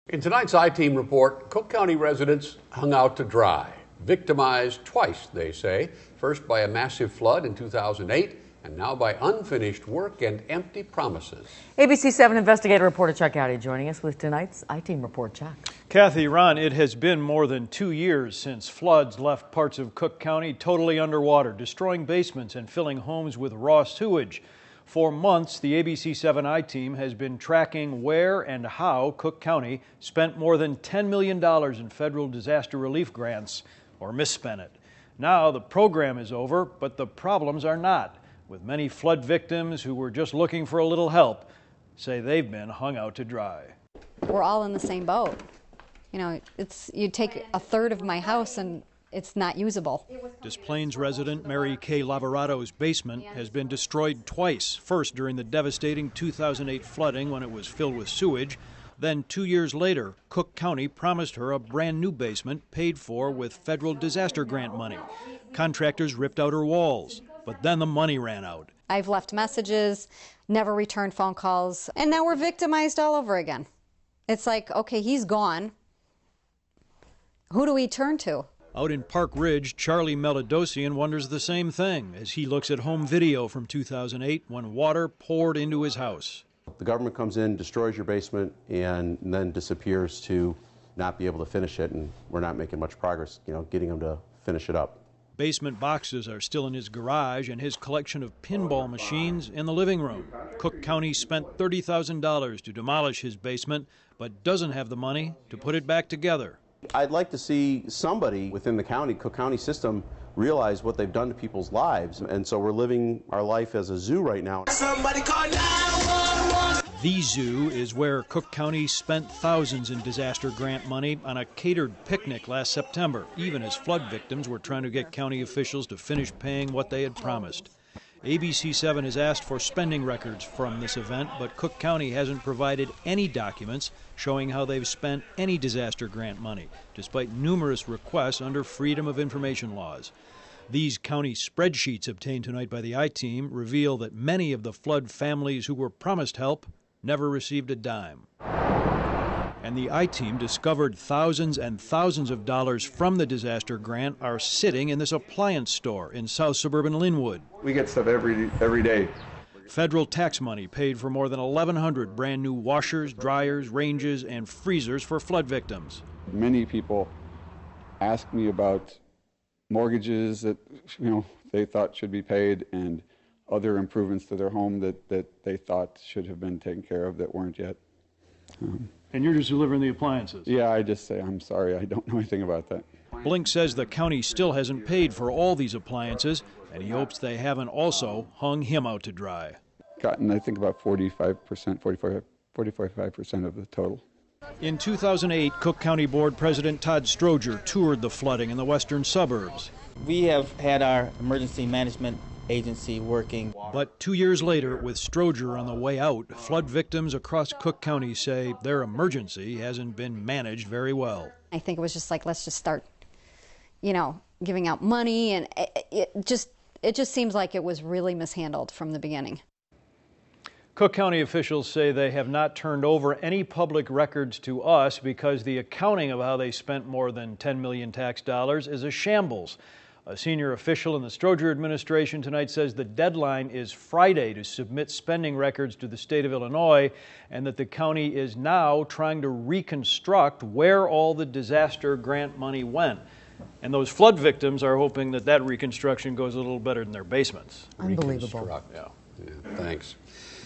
In tonight's I-Team report, Cook County residents hung out to dry. Victimized twice, they say. First by a massive flood in 2008, and now by unfinished work and empty promises. ABC 7 investigative reporter Chuck Gowdy joining us with tonight's I-Team report. Chuck. Kathy, Ron, it has been more than 2 years since floods left parts of Cook County totally underwater, destroying basements and filling homes with raw sewage. For months, the ABC 7 I-Team has been tracking where and how Cook County spent more than $10 million in federal disaster relief grants, or misspent it. Now the program is over, but the problems are not, with many flood victims who were just looking for a little help say they've been hung out to dry. We're all in the same boat. You know, you take a third of my house and it's not usable. Des Plaines resident Mary Kay Lavarado's basement has been destroyed twice, first during the devastating 2008 flooding when it was filled with sewage. Then 2 years later, Cook County promised her a brand new basement paid for with federal disaster grant money. Contractors ripped out her walls, but then the money ran out. I've left messages, never returned phone calls, and now we're victimized all over again. It's like, okay, he's gone. Who do we turn to? Out in Park Ridge, Charlie Melidosian wonders the same thing as he looks at home video from 2008 when water poured into his house. The government comes in, destroys your basement, and then disappears to not be able to finish it, and we're not making much progress, getting them to finish it up. Basement boxes are still in his garage and his collection of pinball machines in the living room. Cook County spent $30,000 to demolish his basement, but doesn't have the money to put it back together. I'd like to see somebody within the Cook County system realize what they've done to people's lives, and so we're living our life as a zoo right now. Somebody call 911. The zoo is where Cook County spent thousands in disaster grant money on a catered picnic last September, even as flood victims were trying to get county officials to finish paying what they had promised. ABC 7 has asked for spending records from this event, but Cook County hasn't provided any documents showing how they've spent any disaster grant money, despite numerous requests under Freedom of Information laws. These county spreadsheets obtained tonight by the I-Team reveal that many of the flood families who were promised help never received a dime. And the I-Team discovered thousands and thousands of dollars from the disaster grant are sitting in this appliance store in South Suburban Linwood. We get stuff every day. Federal tax money paid for more than 1,100 brand new washers, dryers, ranges, and freezers for flood victims. Many people ask me about mortgages that they thought should be paid and other improvements to their home that they thought should have been taken care of that weren't yet. And you're just delivering the appliances? Yeah, I just say, I'm sorry, I don't know anything about that. Blink says the county still hasn't paid for all these appliances, and he hopes they haven't also hung him out to dry. Gotten, I think, about 45% of the total. In 2008, Cook County Board President Todd Stroger toured the flooding in the western suburbs. We have had our emergency management agency working. But 2 years later, with Stroger on the way out, flood victims across Cook County say their emergency hasn't been managed very well. I think it was just like, let's just start, giving out money, and it just seems like it was really mishandled from the beginning. Cook County officials say they have not turned over any public records to us because the accounting of how they spent more than $10 million tax dollars is a shambles. A senior official in the Stroger administration tonight says the deadline is Friday to submit spending records to the state of Illinois, and that the county is now trying to reconstruct where all the disaster grant money went. And those flood victims are hoping that that reconstruction goes a little better than their basements. Unbelievable. Yeah, thanks.